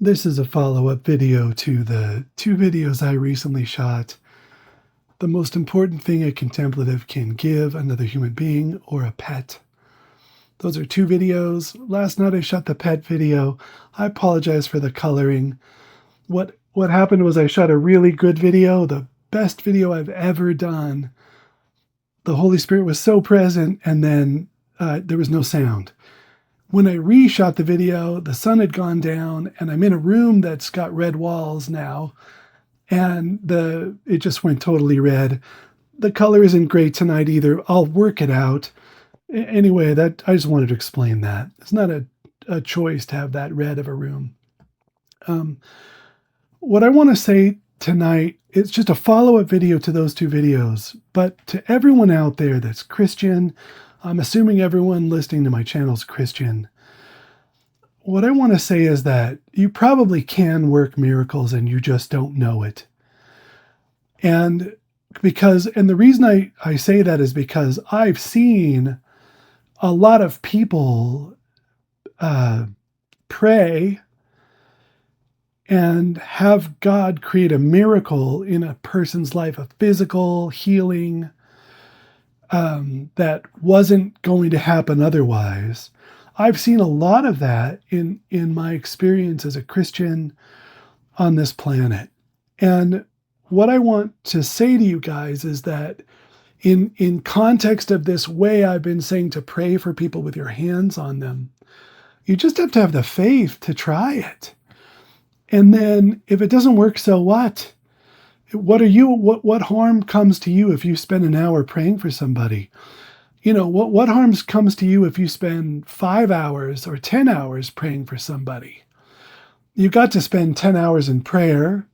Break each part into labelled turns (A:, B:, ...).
A: This is a follow-up video to the two videos I recently shot. The most important thing a contemplative can give another human being or a pet. Those are two videos. Last night I shot the pet video. I apologize for the coloring. What happened was I shot a really good video, the best video I've ever done. The Holy Spirit was so present, and then there was no sound. When I reshot the video, the sun had gone down, and I'm in a room that's got red walls now, and it just went totally red. The color isn't great tonight either. I'll work it out. Anyway, that I just wanted to explain that. It's not a choice to have that red of a room. Um, what I want to say tonight is just a follow-up video to those two videos, but to everyone out there that's Christian, I'm assuming everyone listening to my channel is Christian. What I want to say is that you probably can work miracles and you just don't know it. And the reason I say that is because I've seen a lot of people pray and have God create a miracle in a person's life, a physical healing that wasn't going to happen otherwise. I've seen a lot of that in my experience as a Christian on this planet. And what I want to say to you guys is that in context of this way I've been saying to pray for people with your hands on them, you just have to have the faith to try it. And then if it doesn't work, so what? What harm comes to you if you spend an hour praying for somebody? What harms comes to you if you spend 5 hours or 10 hours praying for somebody? You got to spend 10 hours in prayer.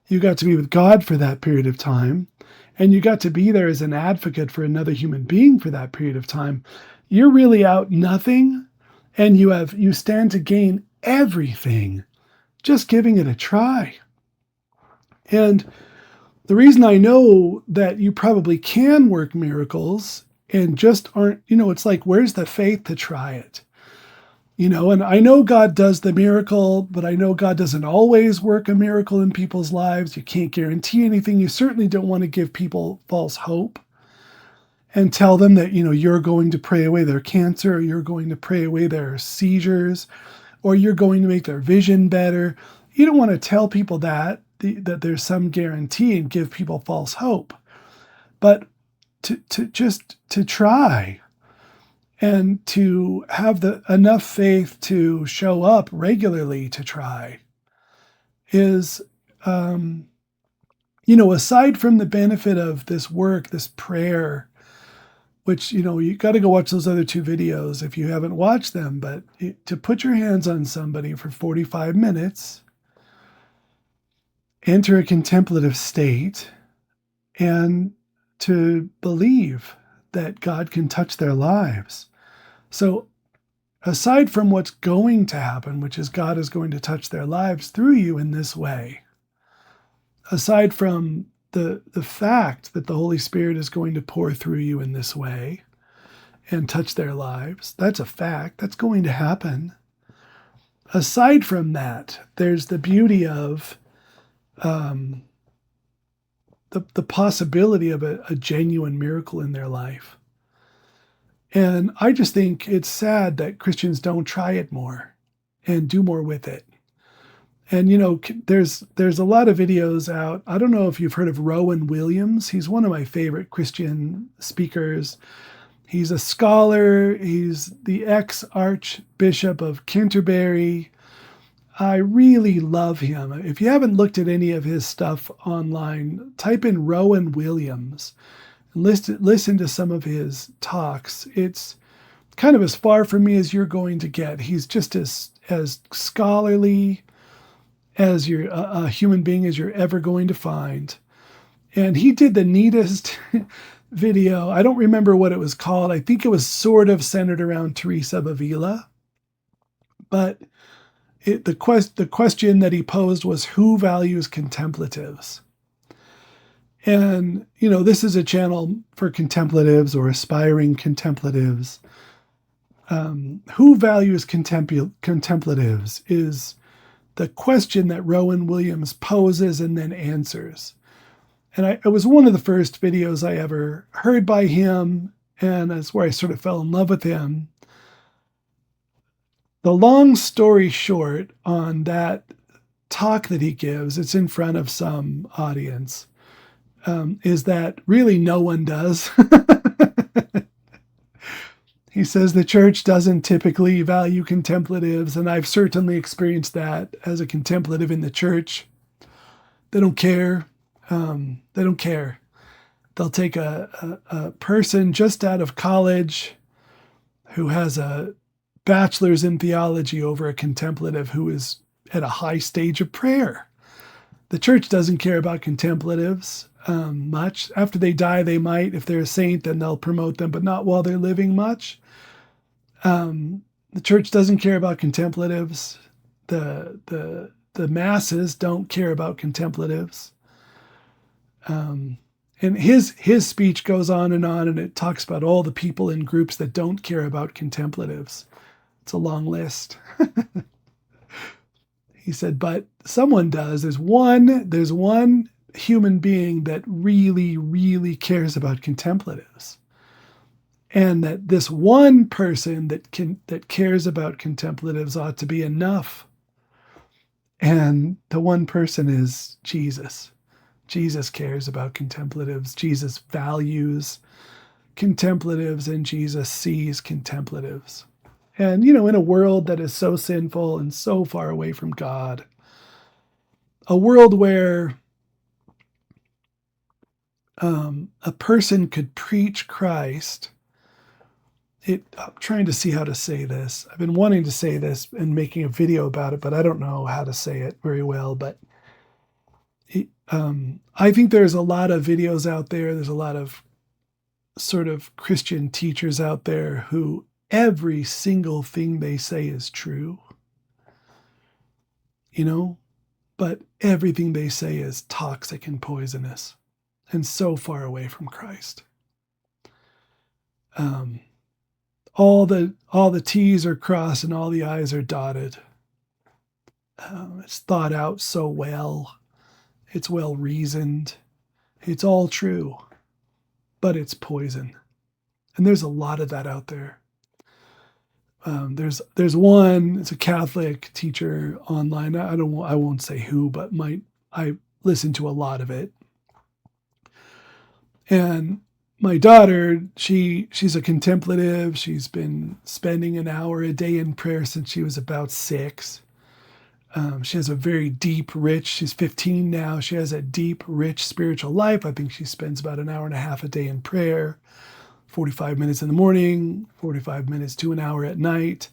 A: You got to be with God for that period of time. And you got to be there as an advocate for another human being for that period of time. You're really out nothing, and you stand to gain everything just giving it a try. And the reason I know that you probably can work miracles and just aren't, it's like, where's the faith to try it? And I know God does the miracle, but I know God doesn't always work a miracle in people's lives. You can't guarantee anything. You certainly don't want to give people false hope and tell them that, you're going to pray away their cancer, or you're going to pray away their seizures, or you're going to make their vision better. You don't want to tell people that there's some guarantee and give people false hope. But to try and to have enough faith to show up regularly to try is, aside from the benefit of this work, this prayer, which, you got to go watch those other two videos if you haven't watched them, but to put your hands on somebody for 45 minutes, enter a contemplative state, and to believe that God can touch their lives. So aside from what's going to happen, which is God is going to touch their lives through you in this way, aside from the fact that the Holy Spirit is going to pour through you in this way and touch their lives, that's a fact, that's going to happen. Aside from that, there's the beauty of the possibility of a genuine miracle in their life. And I just think it's sad that Christians don't try it more and do more with it. And, there's a lot of videos out. I don't know if you've heard of Rowan Williams. He's one of my favorite Christian speakers. He's a scholar. He's the ex-Archbishop of Canterbury. I really love him. If you haven't looked at any of his stuff online, type in Rowan Williams and listen to some of his talks. It's kind of as far from me as you're going to get. He's just as scholarly as a human being as you're ever going to find. And he did the neatest video. I don't remember what it was called. I think it was sort of centered around Teresa of Avila. But the question that he posed was, who values contemplatives? And, this is a channel for contemplatives or aspiring contemplatives. Who values contemplatives is the question that Rowan Williams poses and then answers. And it was one of the first videos I ever heard by him, and that's where I sort of fell in love with him. The long story short on that talk that he gives, it's in front of some audience, is that really no one does. He says the church doesn't typically value contemplatives, and I've certainly experienced that as a contemplative in the church. They don't care. They don't care. They'll take a person just out of college who has a bachelor's in theology over a contemplative who is at a high stage of prayer. The church doesn't care about contemplatives much. After they die, they might. If they're a saint, then they'll promote them, but not while they're living much. The church doesn't care about contemplatives. The masses don't care about contemplatives. And his speech goes on, and it talks about all the people in groups that don't care about contemplatives. It's a long list. He said, but someone does. There's one human being that really, really cares about contemplatives. And that this one person that cares about contemplatives ought to be enough. And the one person is Jesus. Jesus cares about contemplatives. Jesus values contemplatives, and Jesus sees contemplatives. And, in a world that is so sinful and so far away from God, a world where a person could preach Christ, I'm trying to see how to say this. I've been wanting to say this and making a video about it, but I don't know how to say it very well. But I think there's a lot of videos out there. There's a lot of sort of Christian teachers out there who every single thing they say is true, but everything they say is toxic and poisonous and so far away from Christ. All the T's are crossed and all the I's are dotted. It's thought out so well. It's well reasoned. It's all true, but it's poison. And there's a lot of that out there. There's one. It's a Catholic teacher online. I won't say who, but I listen to a lot of it. And my daughter, she's a contemplative. She's been spending an hour a day in prayer since she was about 6. She has a very deep, rich. She's 15 now. She has a deep, rich spiritual life. I think she spends about an hour and a half a day in prayer. 45 minutes in the morning, 45 minutes to an hour at night.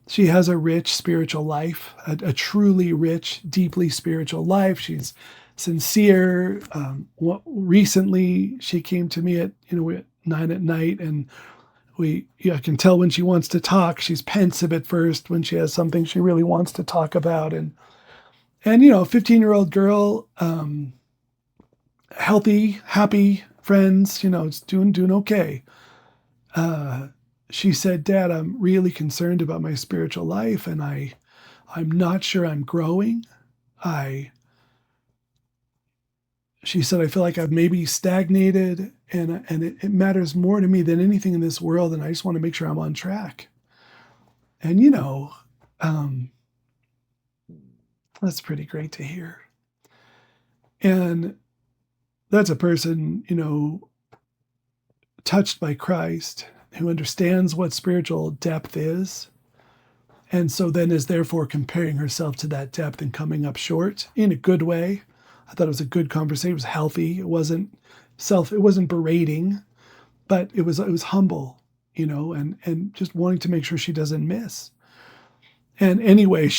A: She has a rich spiritual life, a truly rich, deeply spiritual life. She's sincere. Recently, she came to me at 9 at night, and I can tell when she wants to talk. She's pensive at first when she has something she really wants to talk about, and a 15-year-old girl, healthy, happy friends. It's doing okay. She said, Dad, I'm really concerned about my spiritual life, and I'm not sure I'm growing. She said, I feel like I've maybe stagnated, and it matters more to me than anything in this world, and I just want to make sure I'm on track. And, that's pretty great to hear. And that's a person, touched by Christ, who understands what spiritual depth is, and so then is therefore comparing herself to that depth and coming up short in a good way. I thought it was a good conversation. It was healthy. It wasn't berating, but it was humble, and just wanting to make sure she doesn't miss. And anyway,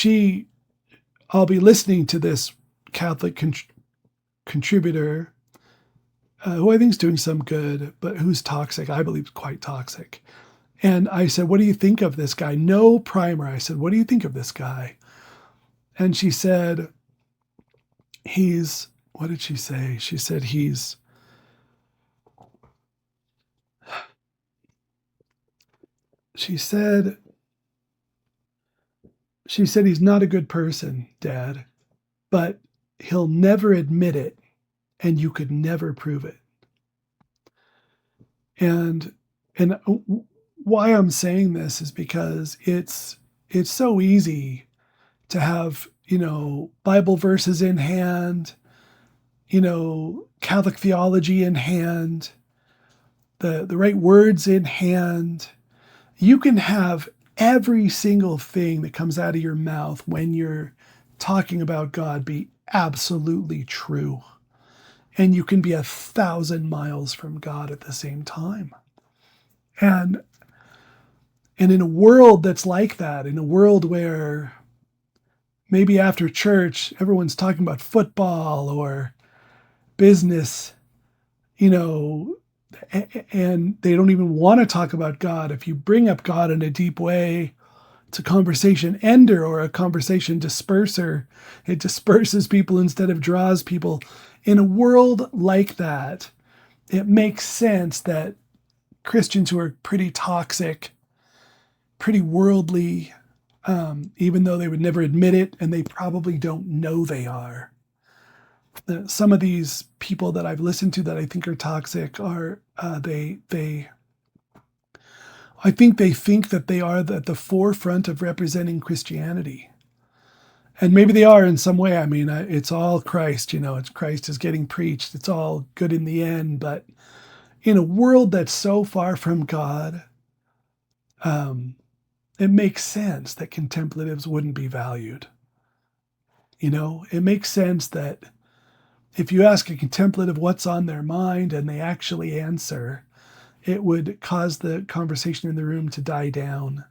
A: I'll be listening to this Catholic contributor who I think is doing some good, but who's toxic. I believe quite toxic. And I said, what do you think of this guy? No primer. I said, what do you think of this guy? And she said, what did she say? She said, She said, "He's not a good person, Dad, but he'll never admit it, and you could never prove it." And why I'm saying this is because it's so easy to have, Bible verses in hand, Catholic theology in hand, the right words in hand. You can have every single thing that comes out of your mouth when you're talking about God be absolutely true. And you can be 1,000 miles from God at the same time. And and in a world that's like that, in a world where maybe after church everyone's talking about football or business, you know, and they don't even want to talk about God. If you bring up God in a deep way, it's a conversation ender or a conversation disperser. It disperses people instead of draws people. In a world like that, it makes sense that Christians who are pretty toxic, pretty worldly, even though they would never admit it, and they probably don't know they are. Some of these people that I've listened to that I think are toxic are they I think that they are at the forefront of representing Christianity, and maybe they are in some way. I mean, it's all Christ, it's Christ is getting preached. It's all good in the end, but in a world that's so far from God, um, it makes sense that contemplatives wouldn't be valued. It makes sense that if you ask a contemplative what's on their mind and they actually answer, it would cause the conversation in the room to die down.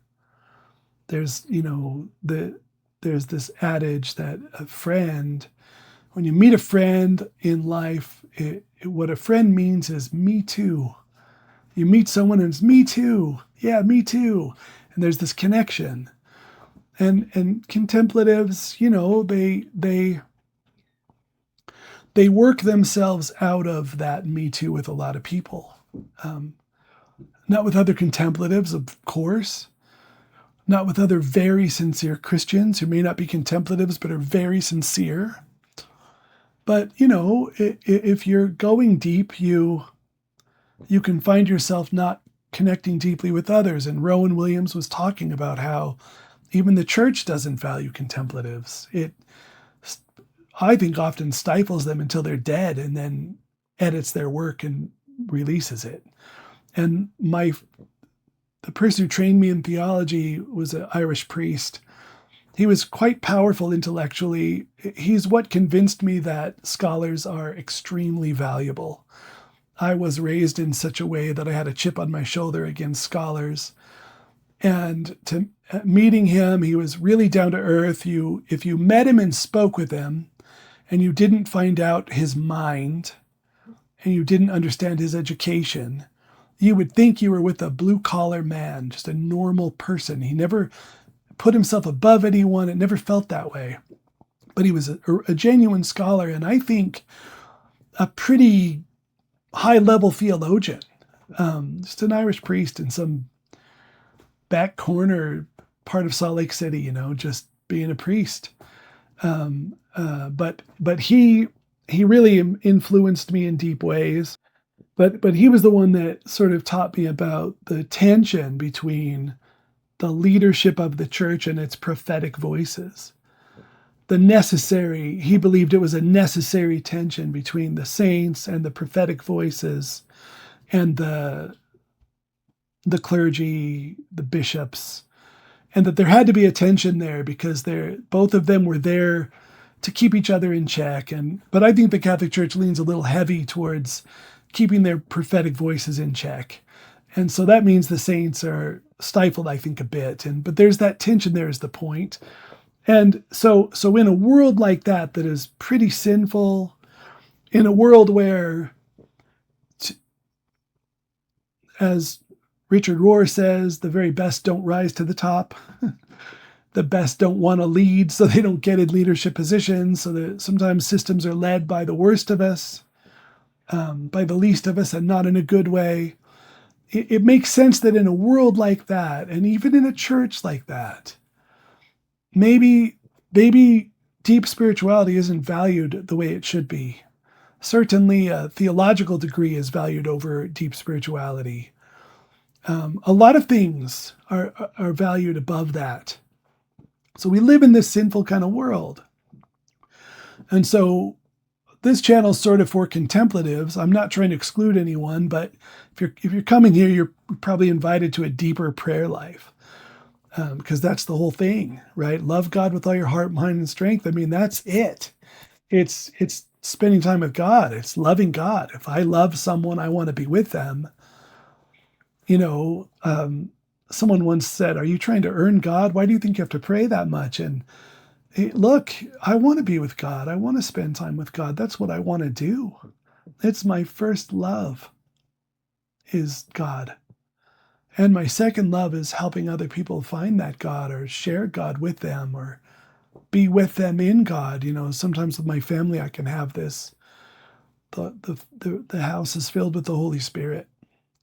A: There's, there's this adage that when you meet a friend in life, what a friend means is me too. You meet someone and it's me too. Yeah, me too. And there's this connection. And contemplatives, they work themselves out of that me too with a lot of people. Um, Not with other contemplatives, of course. Not with other very sincere Christians who may not be contemplatives but are very sincere. But, if you're going deep, you can find yourself not connecting deeply with others. And Rowan Williams was talking about how even the church doesn't value contemplatives. It, I think, often stifles them until they're dead and then edits their work and releases it. And the person who trained me in theology was an Irish priest. He was quite powerful intellectually. He's what convinced me that scholars are extremely valuable. I was raised in such a way that I had a chip on my shoulder against scholars. And to meeting him, he was really down to earth. If you met him and spoke with him, and you didn't find out his mind, and you didn't understand his education, you would think you were with a blue collar man, just a normal person. He never put himself above anyone. It never felt that way. But he was a genuine scholar, and I think a pretty high level theologian. Just an Irish priest in some back corner part of Salt Lake City, just being a priest. But he really influenced me in deep ways. But he was the one that sort of taught me about the tension between the leadership of the church and its prophetic voices. He believed it was a necessary tension between the saints and the prophetic voices and the clergy, the bishops, and that there had to be a tension there because both of them were there to keep each other in check. But I think the Catholic Church leans a little heavy towards keeping their prophetic voices in check. And so that means the saints are stifled, I think, a bit. But there's that tension there is the point. And so in a world like that is pretty sinful, in a world where, as Richard Rohr says, the very best don't rise to the top. The best don't want to lead, so they don't get in leadership positions. So that sometimes systems are led by the worst of us, by the least of us, and not in a good way. It makes sense that in a world like that, and even in a church like that, maybe maybe deep spirituality isn't valued the way it should be. Certainly, a theological degree is valued over deep spirituality. A lot of things are valued above that. So we live in this sinful kind of world, and so this channel is sort of for contemplatives. I'm not trying to exclude anyone, but if you're coming here, you're probably invited to a deeper prayer life, because that's the whole thing, right? Love God with all your heart, mind, and strength. I mean, that's it. It's spending time with God. It's loving God. If I love someone, I want to be with them. You know, someone once said, "Are you trying to earn God? Why do you think you have to pray that much?" And hey, look, I want to be with God. I want to spend time with God. That's what I want to do. It's my first love is God. And my second love is helping other people find that God or share God with them or be with them in God. You know, sometimes with my family, I can have this. The house is filled with the Holy Spirit.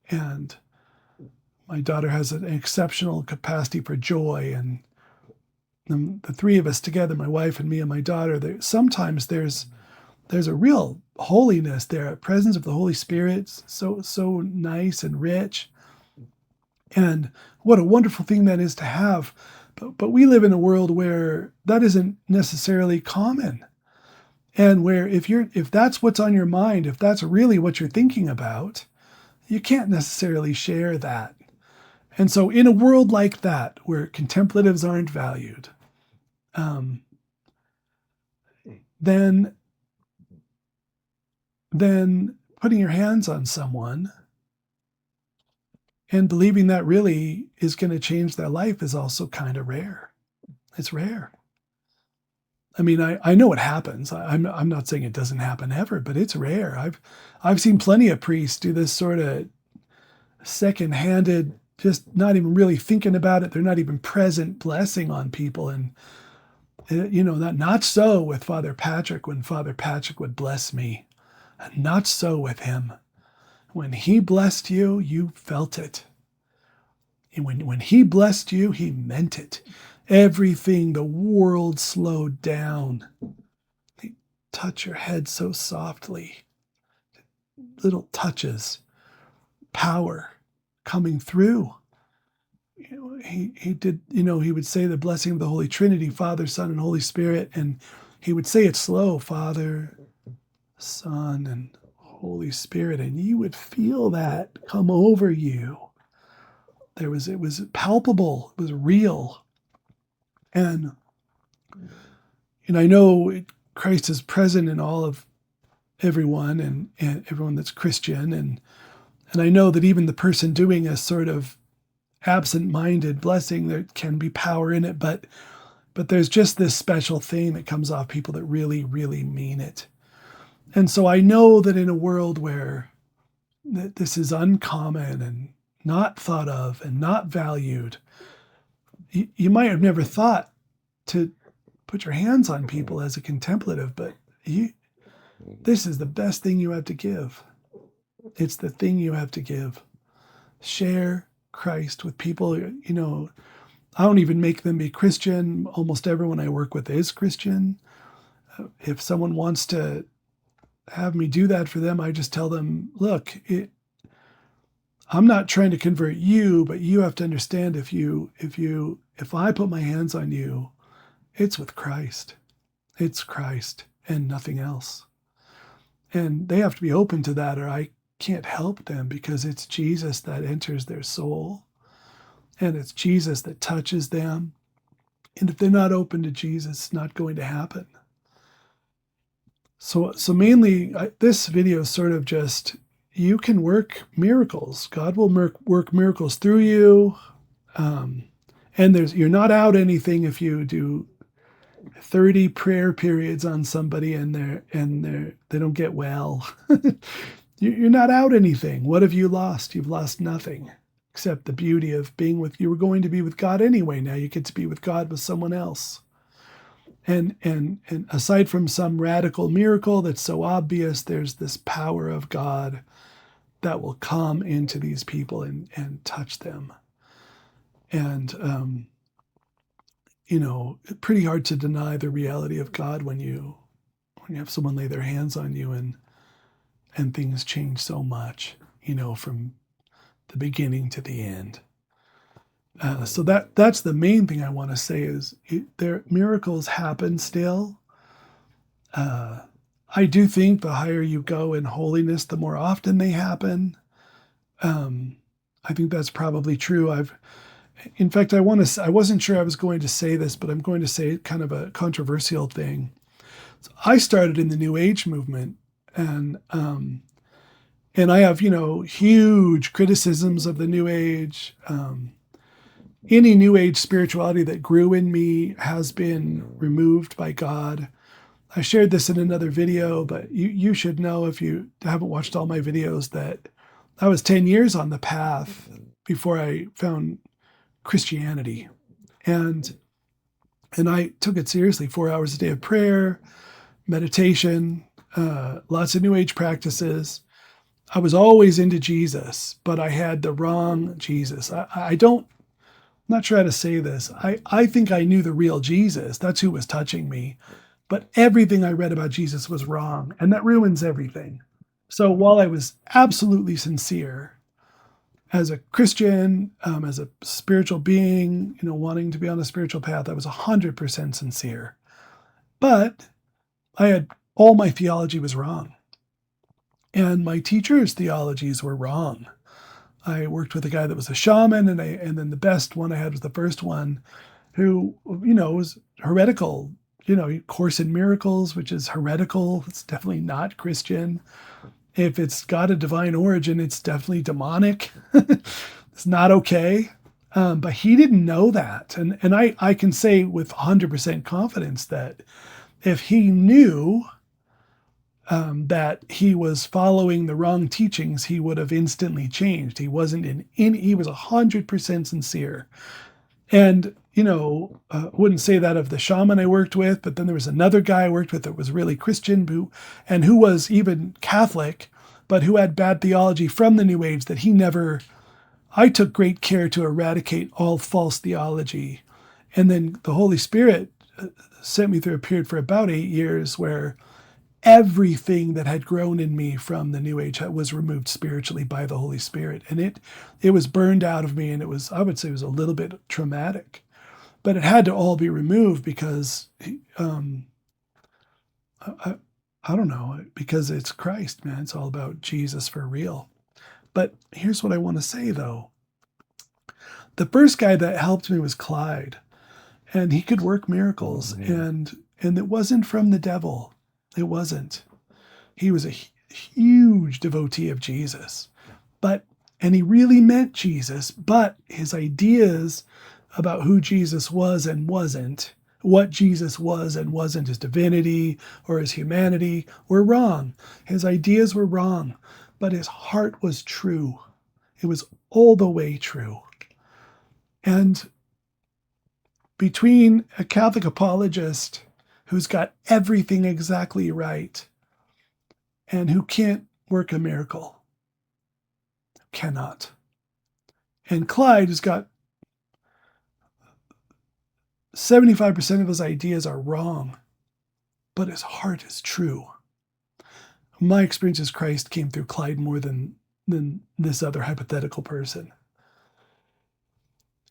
A: And my daughter has an exceptional capacity for joy. And the three of us together, my wife and me and my daughter, sometimes there's a real holiness there, a presence of the Holy Spirit, so nice and rich. And what a wonderful thing that is to have. But we live in a world where that isn't necessarily common. And where if that's what's on your mind, if that's really what you're thinking about, you can't necessarily share that. And so in a world like that, where contemplatives aren't valued, um, then putting your hands on someone and believing that really is going to change their life is also kind of rare. It's rare. I mean, I know it happens. I'm not saying it doesn't happen ever, but it's rare. I've seen plenty of priests do this sort of second-handed, just not even really thinking about it. They're not even present blessing on people. And you know, that not so with Father Patrick when Father Patrick would bless me. And not so with him. When he blessed you, you felt it. And when he blessed you, he meant it. Everything, the world slowed down. He touch your head so softly. Little touches, power coming through. You know, he did, you know, he would say the blessing of the Holy Trinity, Father, Son, and Holy Spirit. And he would say it slow, Father, Son, and Holy Spirit. And you would feel that come over you. It was palpable, it was real. And I know Christ is present in all of everyone and everyone that's Christian. And I know that even the person doing a sort of absent-minded blessing, there can be power in it, but there's just this special thing that comes off people that really, really mean it. And so I know that in a world where this is uncommon and not thought of and not valued, you might have never thought to put your hands on people as a contemplative, but this is the best thing you have to give. It's the thing you have to give. Share Christ with people. You know, I don't even make them be Christian. Almost everyone I work with is Christian. If someone wants to have me do that for them, I just tell them, look, I'm not trying to convert you, but you have to understand if I put my hands on you, it's with Christ. It's Christ and nothing else. And they have to be open to that, or I can't help them, because it's Jesus that enters their soul and it's Jesus that touches them. And if they're not open to Jesus, it's not going to happen. So mainly this video is sort of just, you can work miracles. God will work miracles through you. And you're not out anything if you do 30 prayer periods on somebody and they don't get well. You're not out anything. What have you lost? You've lost nothing except the beauty of you were going to be with God anyway. Now you get to be with God with someone else. And aside from some radical miracle that's so obvious, there's this power of God that will come into these people and touch them. And pretty hard to deny the reality of God when you have someone lay their hands on you and things change so much, from the beginning to the end. So that's the main thing I want to say is there miracles happen still. Uh, I do think the higher you go in holiness, the more often they happen. Um, I think that's probably true. In fact, I wasn't sure I was going to say this, but I'm going to say kind of a controversial thing. So I started in the New Age movement, and I have, huge criticisms of the New Age. Any New Age spirituality that grew in me has been removed by God. I shared this in another video, but you should know if you haven't watched all my videos that I was 10 years on the path before I found Christianity. And I took it seriously, 4 hours a day of prayer, meditation, lots of New Age practices. I was always into Jesus, but I had the wrong Jesus. I don't, I'm not sure how to say this. I think I knew the real Jesus. That's who was touching me. But everything I read about Jesus was wrong, and that ruins everything. So while I was absolutely sincere as a Christian, as a spiritual being, wanting to be on a spiritual path, I was 100% sincere. But all my theology was wrong. And my teachers' theologies were wrong. I worked with a guy that was a shaman, and then the best one I had was the first one, who was heretical. Course in Miracles, which is heretical. It's definitely not Christian. If it's got a divine origin, it's definitely demonic. It's not okay. But he didn't know that, and I can say with 100% confidence that if he knew that he was following the wrong teachings, he would have instantly changed. He wasn't he was 100% sincere. And, wouldn't say that of the shaman I worked with, but then there was another guy I worked with that was really Christian who was even Catholic, but who had bad theology from the New Age that I took great care to eradicate all false theology. And then the Holy Spirit sent me through a period for about 8 years where everything that had grown in me from the New Age was removed spiritually by the Holy Spirit. And it was burned out of me, and I would say it was a little bit traumatic. But it had to all be removed because I, I don't know, because it's Christ, man. It's all about Jesus for real. But here's what I want to say, though. The first guy that helped me was Clyde, and he could work miracles, and it wasn't from the devil. It wasn't. He was a huge devotee of Jesus, and he really meant Jesus, but his ideas about who Jesus was and wasn't, what Jesus was and wasn't, his divinity or his humanity, were wrong. His ideas were wrong, but his heart was true. It was all the way true. And between a Catholic apologist who's got everything exactly right and who can't work a miracle, cannot. And Clyde has got 75% of his ideas are wrong, but his heart is true. My experience as Christ came through Clyde more than this other hypothetical person.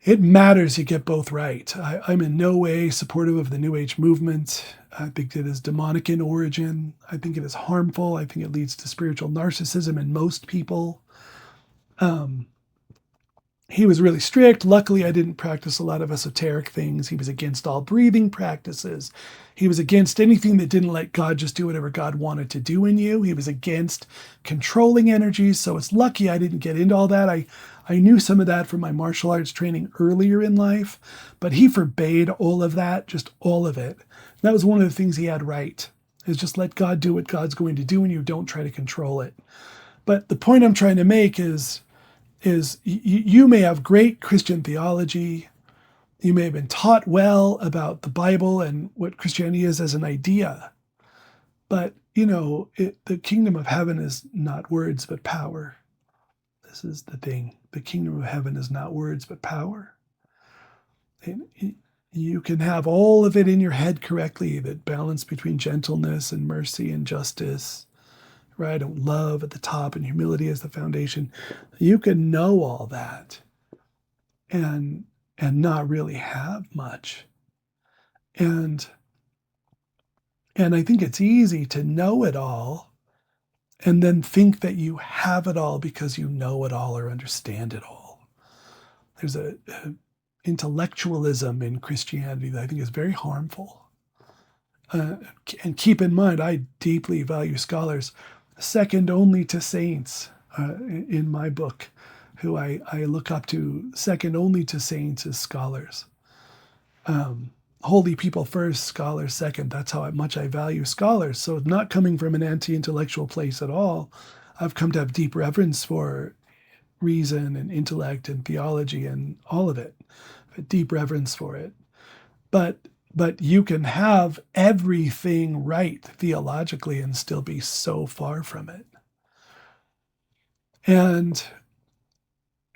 A: It matters you get both right. I'm in no way supportive of the New Age movement. I think it is demonic in origin. I think it is harmful. I think it leads to spiritual narcissism in most people. He was really strict. Luckily, I didn't practice a lot of esoteric things. He was against all breathing practices. He was against anything that didn't let God just do whatever God wanted to do in you. He was against controlling energies. So it's lucky I didn't get into all that. I knew some of that from my martial arts training earlier in life, but he forbade all of that, just all of it. That was one of the things he had right, is just let God do what God's going to do and you don't try to control it. But the point I'm trying to make is you may have great Christian theology. You may have been taught well about the Bible and what Christianity is as an idea. But, the kingdom of heaven is not words, but power. This is the thing. The kingdom of heaven is not words, but power. You can have all of it in your head correctly, that balance between gentleness and mercy and justice, right? And love at the top and humility as the foundation. You can know all that and not really have much. And I think it's easy to know it all and then think that you have it all because you know it all or understand it all. There's a intellectualism in Christianity that I think is very harmful. And keep in mind, I deeply value scholars, second only to saints in my book, who I look up to, second only to saints as scholars. Holy people first, scholars second. That's how much I value scholars. So, not coming from an anti intellectual place at all, I've come to have deep reverence for reason and intellect and theology and all of it, a deep reverence for it. But you can have everything right theologically and still be so far from it. And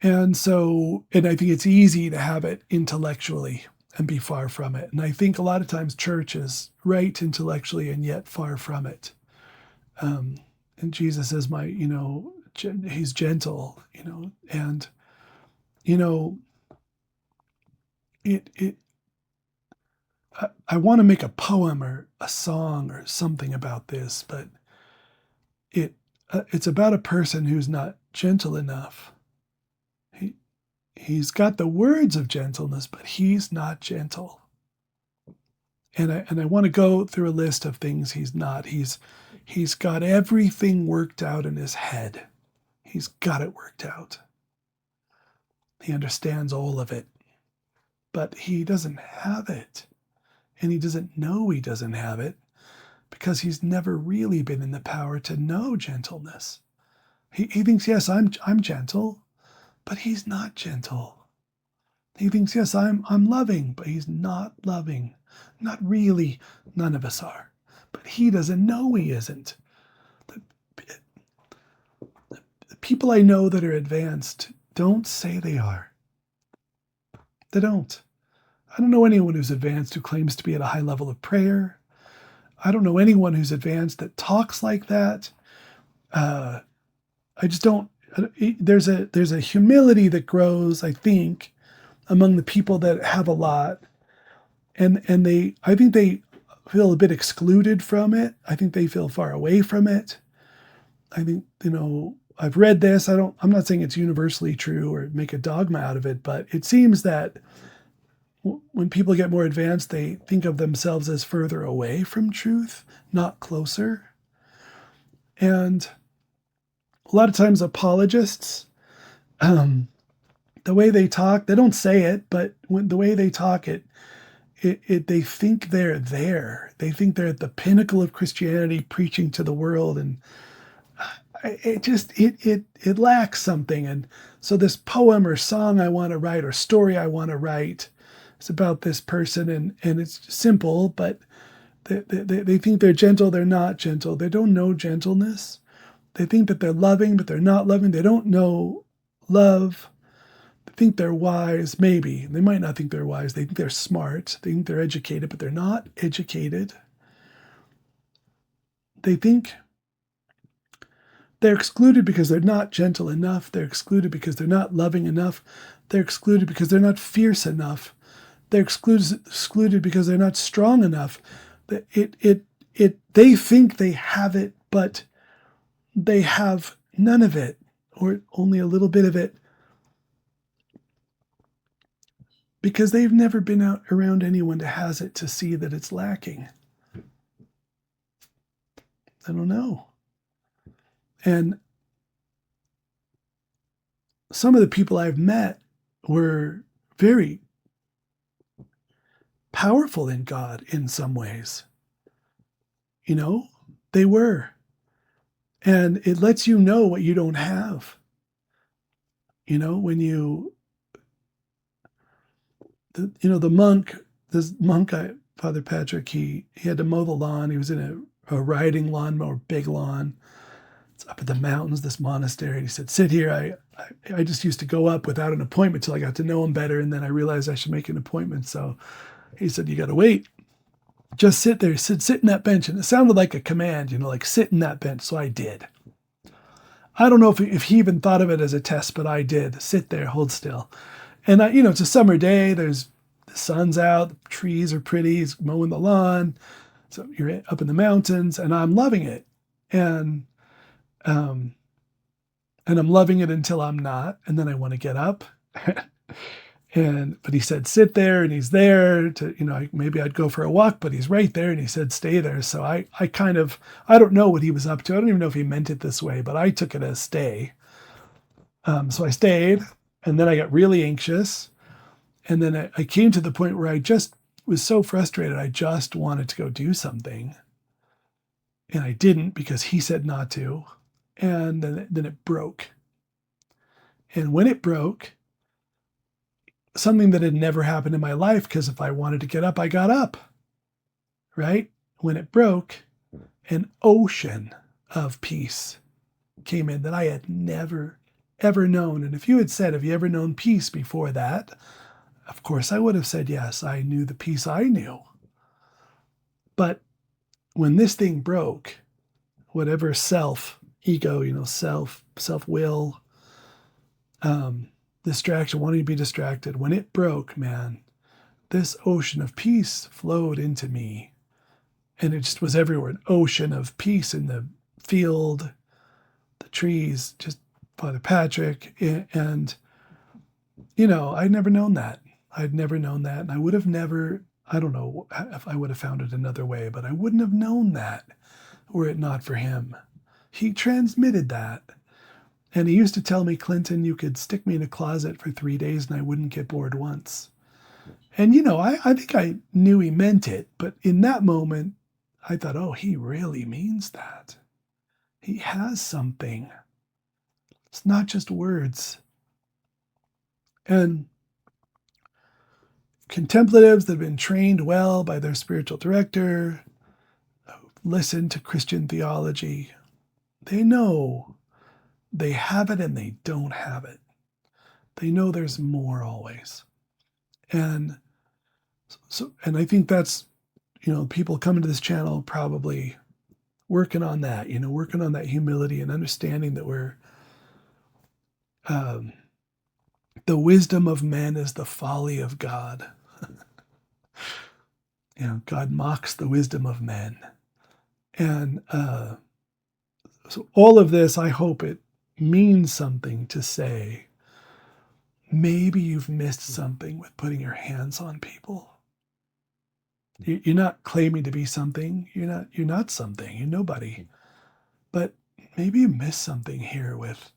A: and I think it's easy to have it intellectually and be far from it. And I think a lot of times church is right intellectually and yet far from it. And Jesus is he's gentle, and you know, it I want to make a poem or a song or something about this, but it's about a person who's not gentle enough. He's got the words of gentleness, but he's not gentle. And I want to go through a list of things he's not. He's got everything worked out in his head. He's got it worked out. He understands all of it, but he doesn't have it. And he doesn't know he doesn't have it because he's never really been in the power to know gentleness. He thinks, yes, I'm gentle, but he's not gentle. He thinks, yes, I'm loving, but he's not loving. Not really. None of us are. But he doesn't know he isn't. The people I know that are advanced don't say they are. They don't. I don't know anyone who's advanced who claims to be at a high level of prayer. I don't know anyone who's advanced that talks like that. I just don't. There's a humility that grows, I think, among the people that have a lot, and I think they feel a bit excluded from it. I think they feel far away from it. I think I've read this. I'm not saying it's universally true or make a dogma out of it, but it seems that when people get more advanced, they think of themselves as further away from truth, not closer. And a lot of times apologists, the way they talk, they don't say it, but the way they talk they think they're there. They think they're at the pinnacle of Christianity, preaching to the world, and it lacks something. And so this poem or song I want to write or story I want to write, it's about this person, and it's simple, but they think they're gentle. They're not gentle. They don't know gentleness. They think that they're loving, but they're not loving. They don't know love. They think they're wise, maybe. They might not think they're wise. They think they're smart. They think they're educated, but they're not educated. They think they're excluded because they're not gentle enough. They're excluded because they're not loving enough. They're excluded because they're not fierce enough. They're excluded because they're not strong enough. They think they have it, but they have none of it, or only a little bit of it, because they've never been out around anyone that has it to see that it's lacking. I don't know. And some of the people I've met were very powerful in God in some ways. They were. And it lets you know what you don't have. When the monk, Father Patrick, he had to mow the lawn. He was in a riding lawnmower, big lawn. It's up in the mountains, this monastery. He said, sit here. I just used to go up without an appointment till I got to know him better. And then I realized I should make an appointment. So He said, you got to wait. Just sit there, sit in that bench. And it sounded like a command, like sit in that bench. So I did. I don't know if he even thought of it as a test, but I did. Sit there, hold still. And it's a summer day. The sun's out, the trees are pretty. He's mowing the lawn. So you're up in the mountains, and I'm loving it. And um, and I'm loving it until I'm not, and then I want to get up. But he said sit there, and he's there to maybe I'd go for a walk, but he's right there, and he said stay there. So I don't know what he was up to. I don't even know if he meant it this way, but I took it as stay. So I stayed, and then I got really anxious, and then I came to the point where I just was so frustrated. I just wanted to go do something, and I didn't because he said not to, and then it broke. And when it broke, something that had never happened in my life, because if I wanted to get up, I got up, right? When it broke, an ocean of peace came in that I had never, ever known. And if you had said, have you ever known peace before that? Of course, I would have said yes. I knew the peace I knew. But when this thing broke, whatever ego, self-will, distraction, wanting to be distracted, when it broke, man, this ocean of peace flowed into me. And it just was everywhere, an ocean of peace in the field, the trees, just Father Patrick. And I'd never known that. And I would have never, I don't know if I would have found it another way, but I wouldn't have known that were it not for him. He transmitted that. And he used to tell me, Clinton, you could stick me in a closet for 3 days and I wouldn't get bored once. And, I think I knew he meant it. But in that moment, I thought, oh, he really means that. He has something. It's not just words. And contemplatives that have been trained well by their spiritual director, listen to Christian theology, they know they have it and they don't have it. They know there's more always. And I think that's, people coming to this channel probably working on that, working on that humility and understanding that we're, the wisdom of men is the folly of God. God mocks the wisdom of men. And so all of this, I hope it means something to say, maybe you've missed something with putting your hands on people. You're not claiming to be something. You're not something. You're nobody. But maybe you missed something here with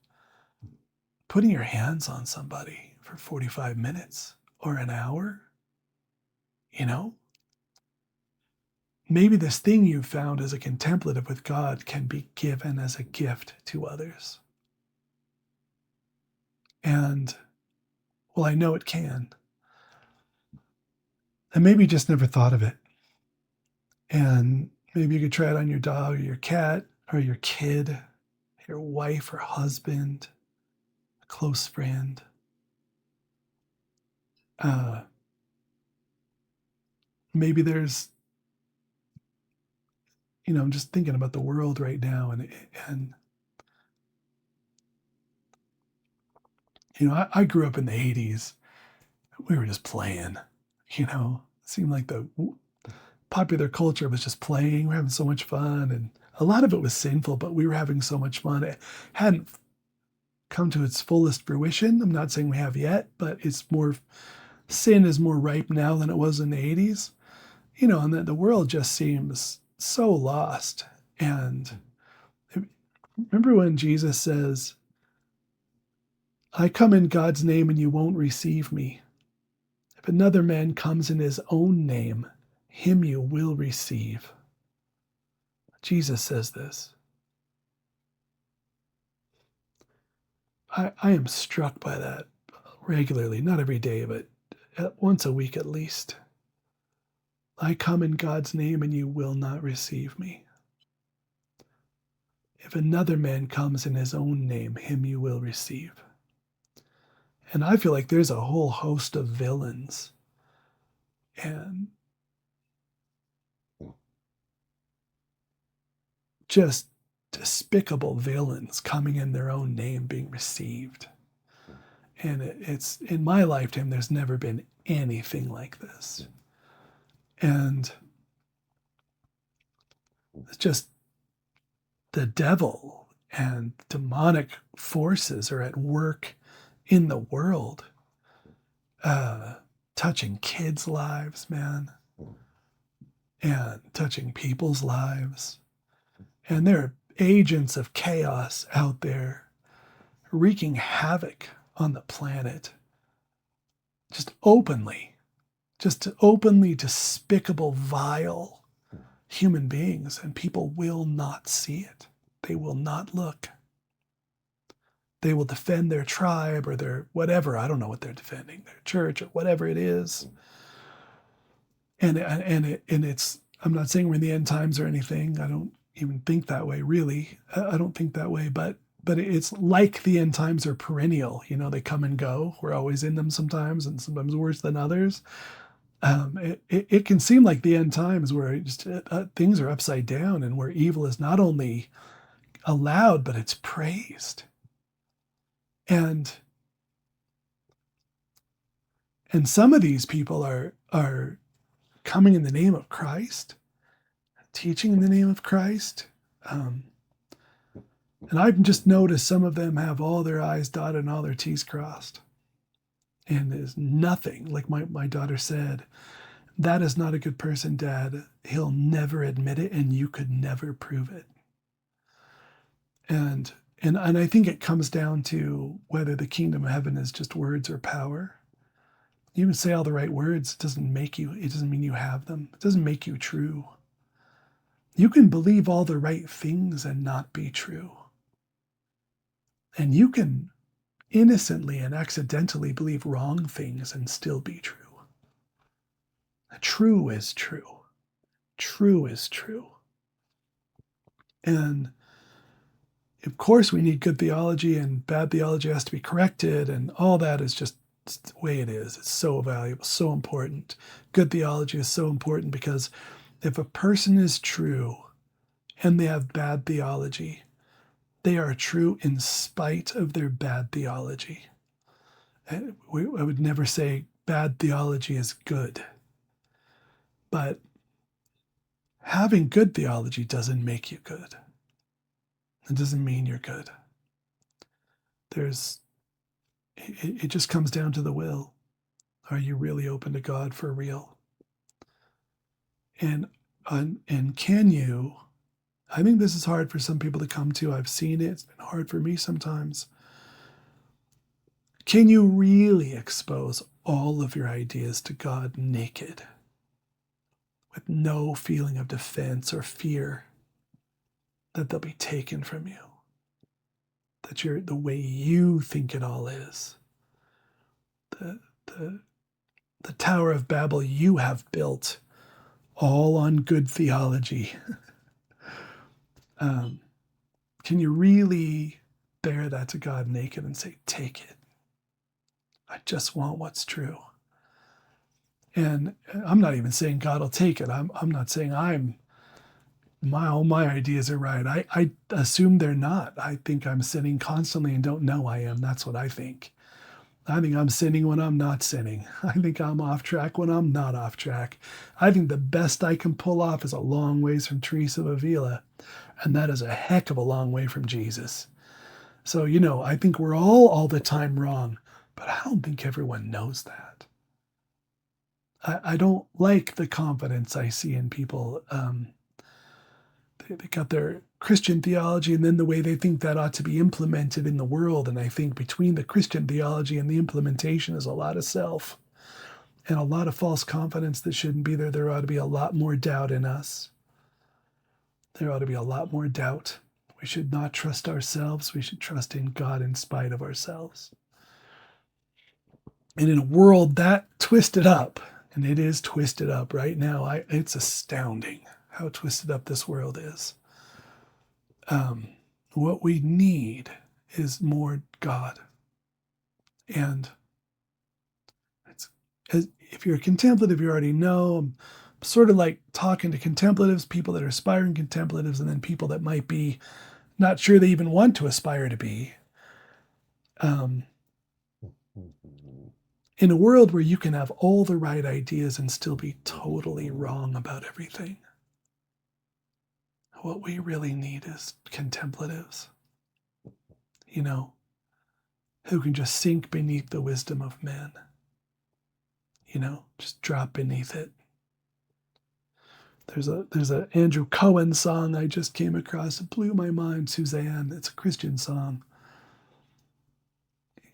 A: putting your hands on somebody for 45 minutes or an hour. Maybe this thing you've found as a contemplative with God can be given as a gift to others. And, well, I know it can. And maybe you just never thought of it. And maybe you could try it on your dog or your cat or your kid, your wife or husband, a close friend. Maybe there's, I'm just thinking about the world right now, and I grew up in the 80s. We were just playing, It seemed like the popular culture was just playing. We're having so much fun, and a lot of it was sinful, but we were having so much fun. It hadn't come to its fullest fruition. I'm not saying we have yet, but sin is more ripe now than it was in the 80s. And the world just seems so lost. And remember when Jesus says, I come in God's name and you won't receive me. If another man comes in his own name, him you will receive. Jesus says this. I am struck by that regularly, not every day, but once a week at least. I come in God's name and you will not receive me. If another man comes in his own name, him you will receive. And I feel like there's a whole host of villains and just despicable villains coming in their own name being received. And it's in my lifetime, there's never been anything like this. And it's just the devil and demonic forces are at work in the world, touching kids' lives, man, and touching people's lives. And there are agents of chaos out there wreaking havoc on the planet, just openly despicable, vile human beings, and people will not see it. They will not look. They will defend their tribe or their whatever. I don't know what they're defending, their church or whatever it is. And it's. I'm not saying we're in the end times or anything. I don't even think that way, really. I don't think that way, but it's like the end times are perennial. You know, they come and go. We're always in them sometimes, and sometimes worse than others. It can seem like the end times where just things are upside down and where evil is not only allowed, but it's praised. And some of these people are coming in the name of Christ, teaching in the name of Christ. And I've just noticed some of them have all their I's dotted and all their T's crossed. And there's nothing, like my daughter said, that is not a good person, Dad. He'll never admit it, and you could never prove it. And I think it comes down to whether the kingdom of heaven is just words or power. You can say all the right words, it doesn't mean you have them. It doesn't make you true. You can believe all the right things and not be true. And you can innocently and accidentally believe wrong things and still be true. True is true. True is true. And of course, we need good theology, and bad theology has to be corrected, and all that is just the way it is. It's so valuable, so important. Good theology is so important because if a person is true and they have bad theology, they are true in spite of their bad theology. I would never say bad theology is good, but having good theology doesn't make you good. It doesn't mean you're good. It just comes down to the will. Are you really open to God for real? And can you, I think this is hard for some people to come to. I've seen it. It's been hard for me sometimes. Can you really expose all of your ideas to God naked with no feeling of defense or fear that they'll be taken from you? That you're the way you think it all is. The Tower of Babel you have built all on good theology. Can you really bear that to God naked and say, take it? I just want what's true. And I'm not even saying God will take it. I'm not saying all my ideas are right. I assume they're not. I think I'm sinning constantly and don't know I am. That's what I think. I think I'm sinning when I'm not sinning. I think I'm off track when I'm not off track. I think the best I can pull off is a long ways from Teresa of Avila, and that is a heck of a long way from Jesus. So, I think we're all the time wrong, but I don't think everyone knows that. I don't like the confidence I see in people. They got their Christian theology and then the way they think that ought to be implemented in the world. And I think between the Christian theology and the implementation is a lot of self and a lot of false confidence that shouldn't be there. There ought to be a lot more doubt in us. There ought to be a lot more doubt. We should not trust ourselves. We should trust in God in spite of ourselves. And in a world that twisted up, and it is twisted up right now, it's astounding how twisted up this world is. What we need is more God. And If you're a contemplative, you already know. I'm sort of like talking to contemplatives, people that are aspiring contemplatives, and then people that might be not sure they even want to aspire to be. Um, in a world where you can have all the right ideas and still be totally wrong about everything, what we really need is contemplatives, you know, who can just sink beneath the wisdom of men, just drop beneath it. There's a Andrew Cohen song I just came across. It blew my mind, Suzanne. It's a Christian song.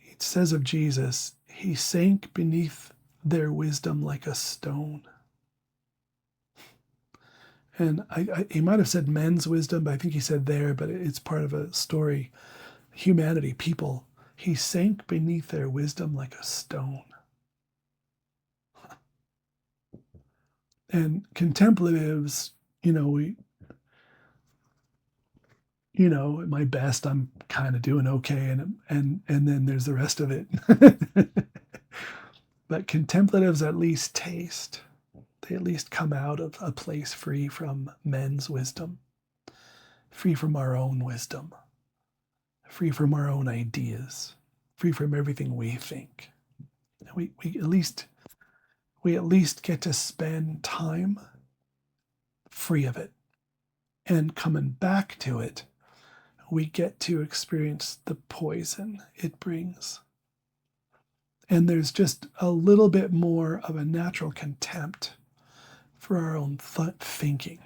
A: It says of Jesus, he sank beneath their wisdom like a stone. And he might have said men's wisdom, but I think he said there, but it's part of a story. Humanity, people. He sank beneath their wisdom like a stone. And contemplatives, at my best, I'm kind of doing okay, and then there's the rest of it. But contemplatives at least taste. They at least come out of a place free from men's wisdom, free from our own wisdom, free from our own ideas, free from everything we think. We at least get to spend time free of it, and coming back to it, we get to experience the poison it brings. And there's just a little bit more of a natural contempt for our own thinking.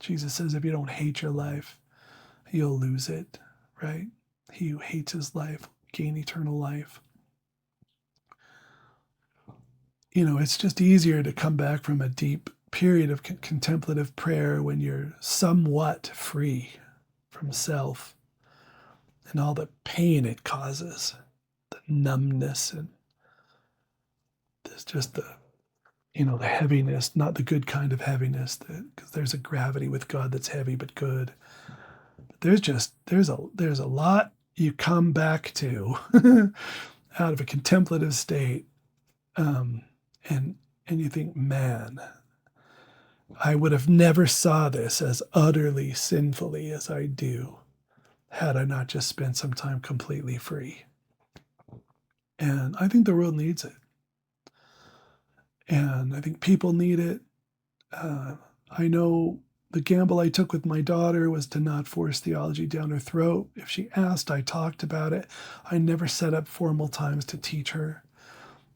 A: Jesus says, if you don't hate your life, you'll lose it, right? He who hates his life will gain eternal life. It's just easier to come back from a deep period of contemplative prayer when you're somewhat free from self and all the pain it causes, the numbness, and there's just the heaviness, not the good kind of heaviness, because there's a gravity with God that's heavy but good. But there's a lot you come back to out of a contemplative state, and you think, man, I would have never saw this as utterly sinfully as I do had I not just spent some time completely free. And I think the world needs it. And I think people need it. I know the gamble I took with my daughter was to not force theology down her throat. If she asked, I talked about it. I never set up formal times to teach her.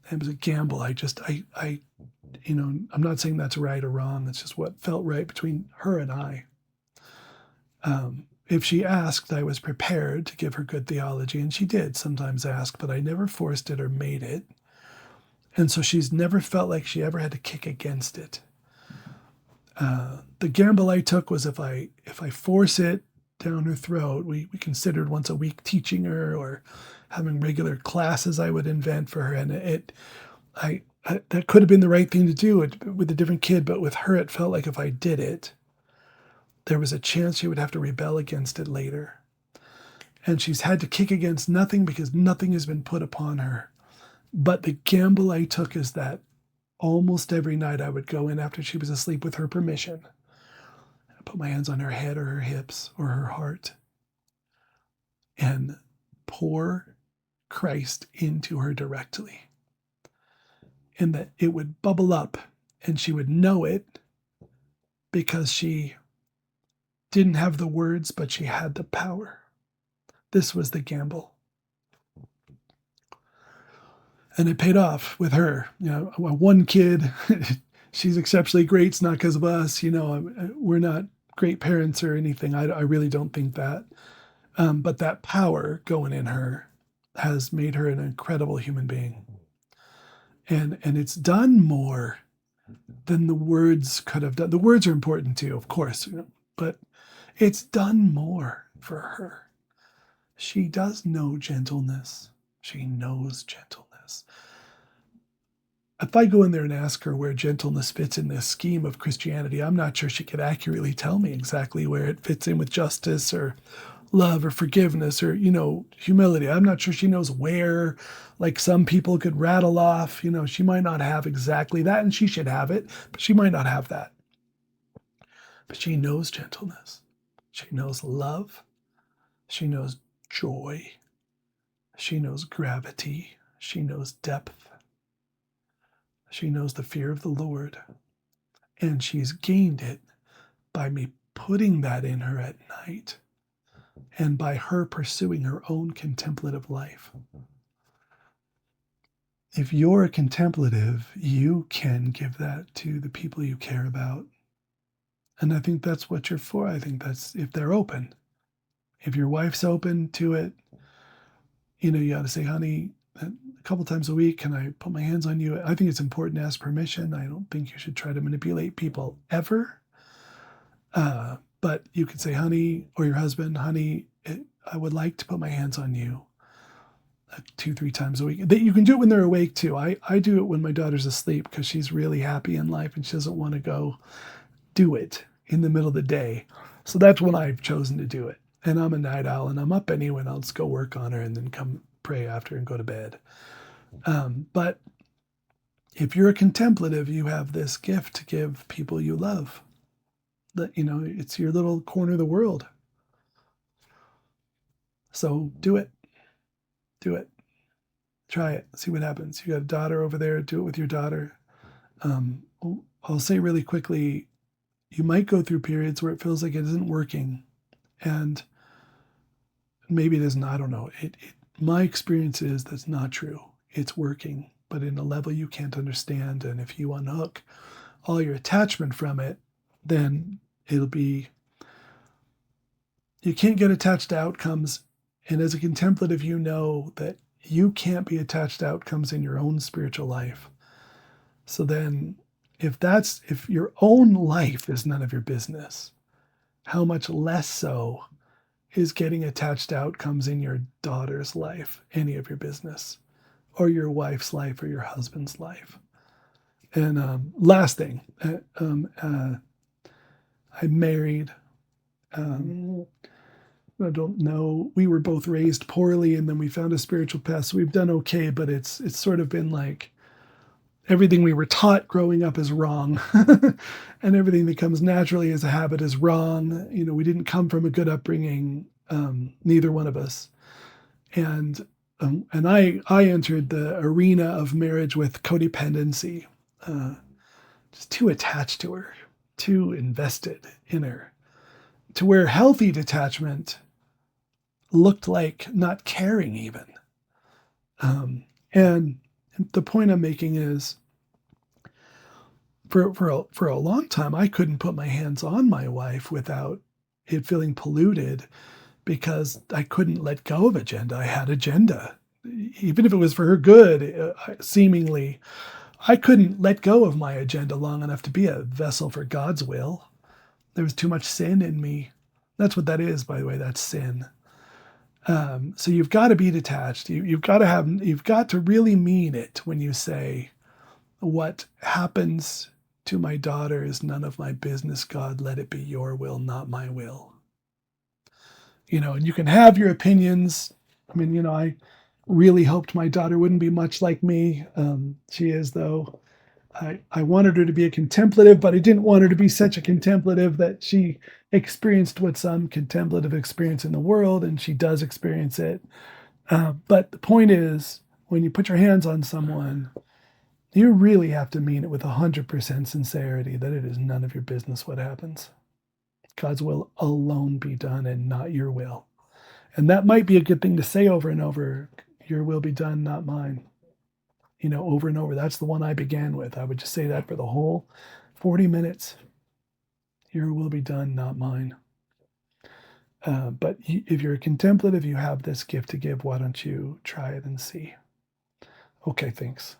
A: It was a gamble. I'm not saying that's right or wrong. It's just what felt right between her and I. If she asked, I was prepared to give her good theology, and she did sometimes ask, but I never forced it or made it. And so she's never felt like she ever had to kick against it. The gamble I took was if I force it down her throat, we considered once a week teaching her or having regular classes I would invent for her, and that could have been the right thing to do with a different kid, but with her it felt like if I did it, there was a chance she would have to rebel against it later. And she's had to kick against nothing because nothing has been put upon her. But the gamble I took is that almost every night I would go in after she was asleep with her permission. I put my hands on her head or her hips or her heart and pour Christ into her directly. And that it would bubble up and she would know it because she didn't have the words, but she had the power. This was the gamble. And it paid off with her. One kid, she's exceptionally great. It's not because of us. We're not great parents or anything. I really don't think that. But that power going in her has made her an incredible human being. And it's done more than the words could have done. The words are important too, of course, but it's done more for her. She does know gentleness. She knows gentleness. If I go in there and ask her where gentleness fits in this scheme of Christianity, I'm not sure she could accurately tell me exactly where it fits in with justice or love or forgiveness or, humility. I'm not sure she knows where, like some people could rattle off, she might not have exactly that and she should have it, but she might not have that. But she knows gentleness. She knows love. She knows joy. She knows gravity. She knows depth. She knows the fear of the Lord. And she's gained it by me putting that in her at night and by her pursuing her own contemplative life. If you're a contemplative, you can give that to the people you care about. And I think that's what you're for. I think that's if they're open. If your wife's open to it, you got to say, honey, a couple times a week, can I put my hands on you? I think it's important to ask permission. I don't think you should try to manipulate people ever. But you could say, honey, or your husband, honey, I would like to put my hands on you 2, 3 times a week. You can do it when they're awake too. I do it when my daughter's asleep because she's really happy in life and she doesn't want to go do it in the middle of the day. So that's when I've chosen to do it. And I'm a night owl and I'm up anyway and I'll just go work on her and then come pray after and go to bed. But if you're a contemplative, you have this gift to give people you love. That, it's your little corner of the world. So do it. Do it. Try it. See what happens. You got a daughter over there. Do it with your daughter. I'll say really quickly, you might go through periods where it feels like it isn't working. And maybe it isn't. I don't know. My experience is that's not true. It's working, but in a level you can't understand. And if you unhook all your attachment from it, then it'll be, you can't get attached to outcomes. And as a contemplative, you know that you can't be attached to outcomes in your own spiritual life. So then if your own life is none of your business, how much less so is getting attached to outcomes in your daughter's life any of your business, or your wife's life, or your husband's life? And last thing, I'm married. I don't know. We were both raised poorly, and then we found a spiritual path, so we've done okay. But it's sort of been like everything we were taught growing up is wrong, and everything that comes naturally as a habit is wrong. We didn't come from a good upbringing, neither one of us, and I entered the arena of marriage with codependency, just too attached to her, too invested in her, to where healthy detachment looked like not caring even. And the point I'm making is, for a long time, I couldn't put my hands on my wife without it feeling polluted because I couldn't let go of agenda. I had agenda, even if it was for her good, seemingly. I couldn't let go of my agenda long enough to be a vessel for God's will. There was too much sin in me. That's what that is, by the way. That's sin. So you've got to be detached. You've got to really mean it when you say, what happens to my daughter is none of my business. God, let it be your will, not my will. And you can have your opinions. I mean, I really hoped my daughter wouldn't be much like me. She is, though. I wanted her to be a contemplative, but I didn't want her to be such a contemplative that she experienced what some contemplative experience in the world, and she does experience it. But the point is, when you put your hands on someone, you really have to mean it with 100% sincerity that it is none of your business what happens. God's will alone be done and not your will. And that might be a good thing to say over and over. Your will be done, not mine. Over and over. That's the one I began with. I would just say that for the whole 40 minutes. Your will be done, not mine. But if you're a contemplative, you have this gift to give. Why don't you try it and see? Okay, thanks.